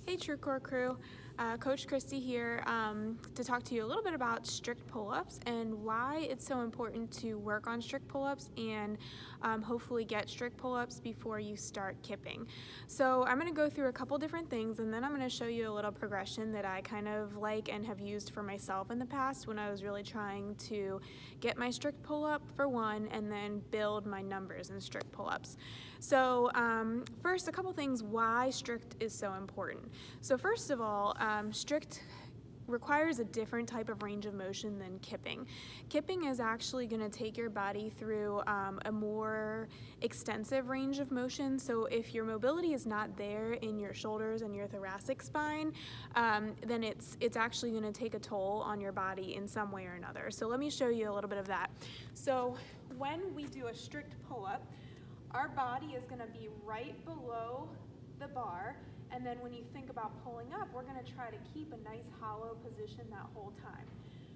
Hey True Core crew, Coach Christy here to talk to you a little bit about strict pull-ups and why it's so important to work on strict pull-ups and hopefully get strict pull-ups before you start kipping. So I'm going to go through a couple different things and then I'm going to show you a little progression that I kind of like and have used for myself in the past when I was really trying to get my strict pull-up for one and then build my numbers in strict pull-ups. So first, a couple things why strict is so important. So first of all, strict requires a different type of range of motion than kipping. Kipping is actually going to take your body through a more extensive range of motion. So if your mobility is not there in your shoulders and your thoracic spine, then it's actually going to take a toll on your body in some way or another. So let me show you a little bit of that. So when we do a strict pull-up, our body is going to be right below the bar, and then when you think about pulling up, we're going to try to keep a nice hollow position that whole time.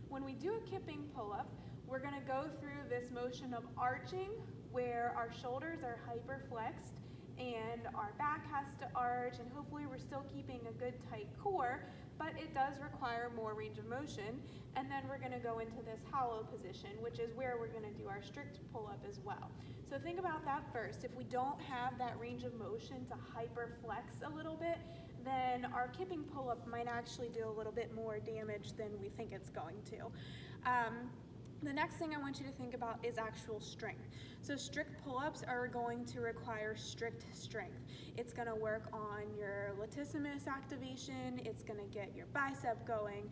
When we do a kipping pull-up, we're going to go through this motion of arching where our shoulders are hyper-flexed and our back has to arch, and hopefully we're still keeping a good tight core, but it does require more range of motion. And then we're going to go into this hollow position, which is where we're going to do our strict pull-up as well. So think about that first. If we don't have that range of motion to hyper-flex a little bit, then our kipping pull-up might actually do a little bit more damage than we think it's going to. The next thing I want you to think about is actual strength. So strict pull-ups are going to require strict strength. It's going to work on your latissimus activation, it's going to get your bicep going,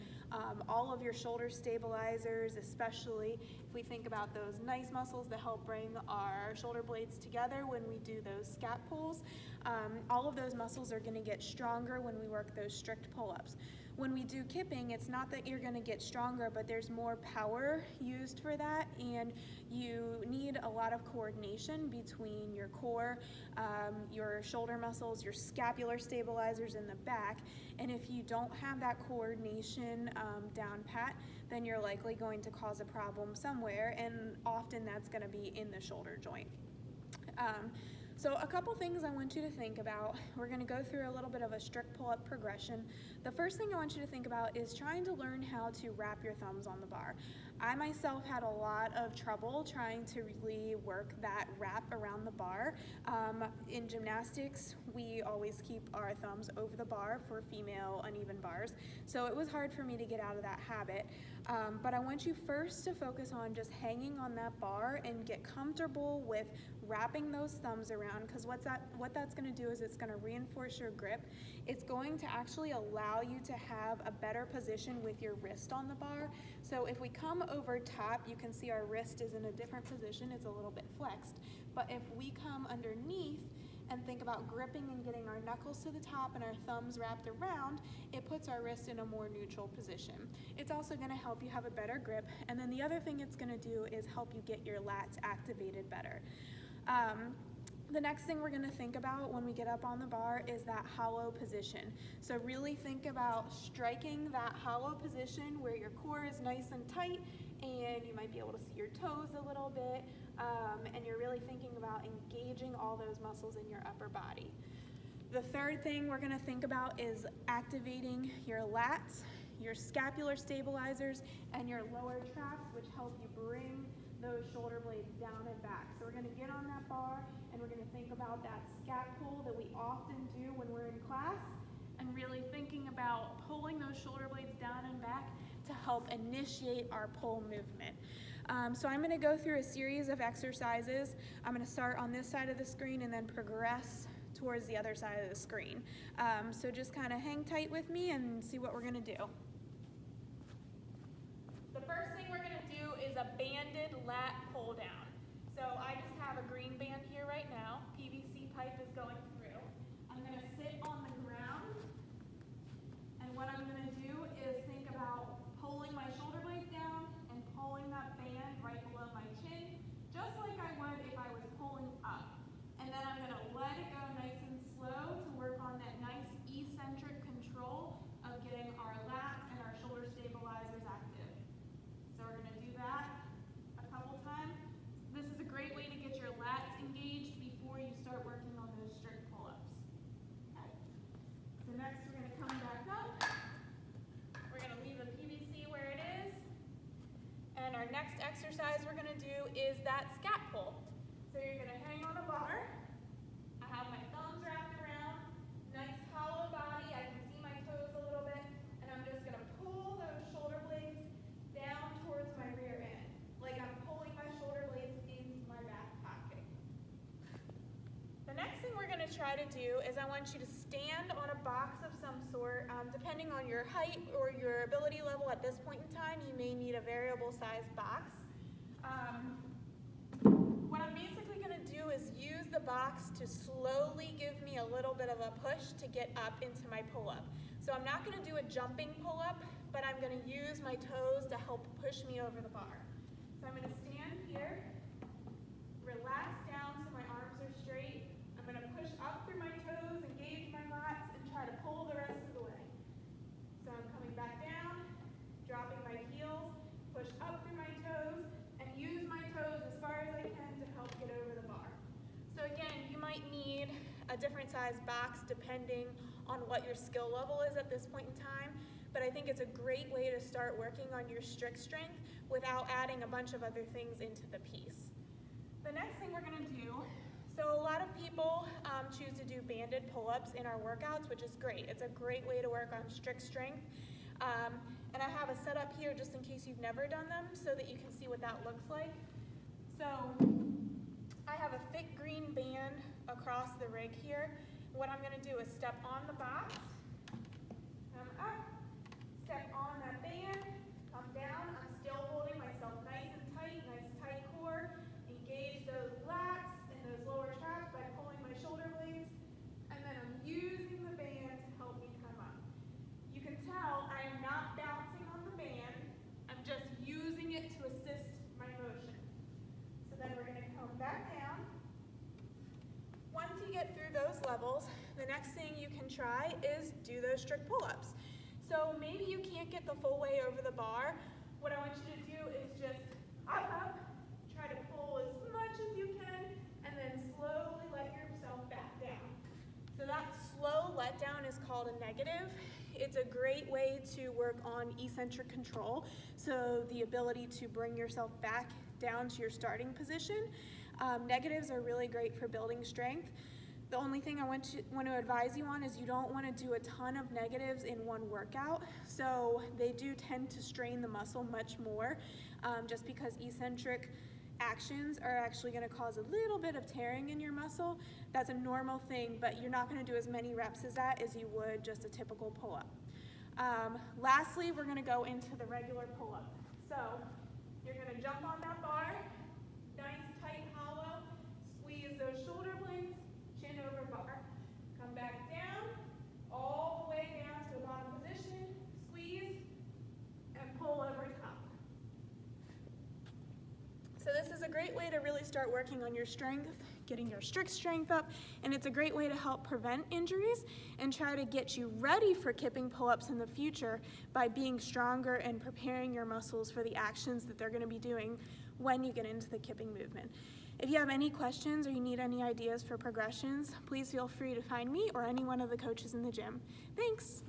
all of your shoulder stabilizers, especially if we think about those nice muscles that help bring our shoulder blades together when we do those scap pulls. All of those muscles are going to get stronger when we work those strict pull-ups. When we do kipping, it's not that you're going to get stronger, but there's more power used for that, and you need a lot of coordination between your core, your shoulder muscles, your scapular stabilizers in the back, and if you don't have that coordination down pat, then you're likely going to cause a problem somewhere, and often that's going to be in the shoulder joint. So a couple things I want you to think about. We're going to go through a little bit of a strict pull-up progression. The first thing I want you to think about is trying to learn how to wrap your thumbs on the bar. I myself had a lot of trouble trying to really work that wrap around the bar. In gymnastics, we always keep our thumbs over the bar for female uneven bars, so it was hard for me to get out of that habit. But I want you first to focus on just hanging on that bar and get comfortable with wrapping those thumbs around, because what that's going to do is it's going to reinforce your grip. It's going to actually allow you to have a better position with your wrist on the bar. So if we come over top, you can see our wrist is in a different position. It's a little bit flexed. But if we come underneath and think about gripping and getting our knuckles to the top and our thumbs wrapped around, it puts our wrist in a more neutral position. It's also going to help you have a better grip, and then the other thing it's going to do is help you get your lats activated better. The next thing we're going to think about when we get up on the bar is that hollow position. So really think about striking that hollow position where your core is nice and tight and you might be able to see your toes a little bit, and you're really thinking about engaging all those muscles in your upper body. The third thing we're going to think about is activating your lats, your scapular stabilizers, and your lower traps, which help you bring those shoulder blades down and back. So we're going to get on that bar and we're going to think about that scap pull that we often do when we're in class, and really thinking about pulling those shoulder blades down and back to help initiate our pull movement. So I'm going to go through a series of exercises. I'm going to start on this side of the screen and then progress towards the other side of the screen. So just kind of hang tight with me and see what we're going to do. The first thing we're going to do is a banded lat pull down. So I just have a green band here right now. PVC pipe is going through. I'm going to sit on the ground, and what I'm going to do is think about pulling my shoulder blades down and pulling that band right below my chin, just like I would if I was pulling up. And then I'm going to let it go nice and slow to work on that nice eccentric control of getting our lats and our shoulder stabilizers active. So we're going to do that a couple times. This is a great way to get your lats engaged before you start working on those strict next exercise we're going to do is that scat pull. So you're going to hang on a bar. I have my thumbs wrapped around, nice hollow body. I can see my toes a little bit, and I'm just going to pull those shoulder blades down towards my rear end, like I'm pulling my shoulder blades into my back pocket. The next thing we're going to try to do is I want you to stand on a box of some sort. Depending on your height or your ability level at this point in time, you may need a variable size box. What I'm basically going to do is use the box to slowly give me a little bit of a push to get up into my pull-up. So I'm not going to do a jumping pull-up, but I'm going to use my toes to help push me over the bar. So I'm going to stand here, relax down so my arms are straight. I'm going to push up through my toes, engage my lats, and try to pull the rest of the way. So I'm coming back down, dropping my heels, push up through my toes, and use my toes as far as I can to help get over the bar. So again, you might need a different size box depending on what your skill level is at this point in time, but I think it's a great way to start working on your strict strength without adding a bunch of other things into the piece. The next thing we're going to do, so a lot of people choose to do banded pull-ups in our workouts, which is great. It's a great way to work on strict strength. And I have a setup here just in case you've never done them so that you can see what that looks like. So I have a thick green band across the rig here. What I'm going to do is step on the box, come up, step on that band, come down. I'm still holding myself nice tight core. Engage those lats and those lower traps by pulling my shoulder blades. And then I'm using the band to help me come up. You can tell I am not bouncing on the band. I'm just using it to assist my motion. So then we're going to come back down. Once you get through those levels, the next thing you can try is do those strict pull-ups. So maybe you can't get the full way over the bar. What I want you to do is just up, try to pull as much as you can, and then slowly let yourself back down. So that slow letdown is called a negative. It's a great way to work on eccentric control, so the ability to bring yourself back down to your starting position. Negatives are really great for building strength. The only thing I want to advise you on is you don't want to do a ton of negatives in one workout. So they do tend to strain the muscle much more, just because eccentric actions are actually going to cause a little bit of tearing in your muscle. That's a normal thing, but you're not going to do as many reps as that as you would just a typical pull-up. Lastly, we're going to go into the regular pull-up. So you're going to jump on that bar, nice tight hollow, squeeze those shoulder blades, chin over bar. Come back down, all the way down to the bottom position, squeeze, and pull over top. So this is a great way to really start working on your strength, getting your strict strength up, and it's a great way to help prevent injuries and try to get you ready for kipping pull-ups in the future by being stronger and preparing your muscles for the actions that they're going to be doing when you get into the kipping movement. If you have any questions or you need any ideas for progressions, please feel free to find me or any one of the coaches in the gym. Thanks!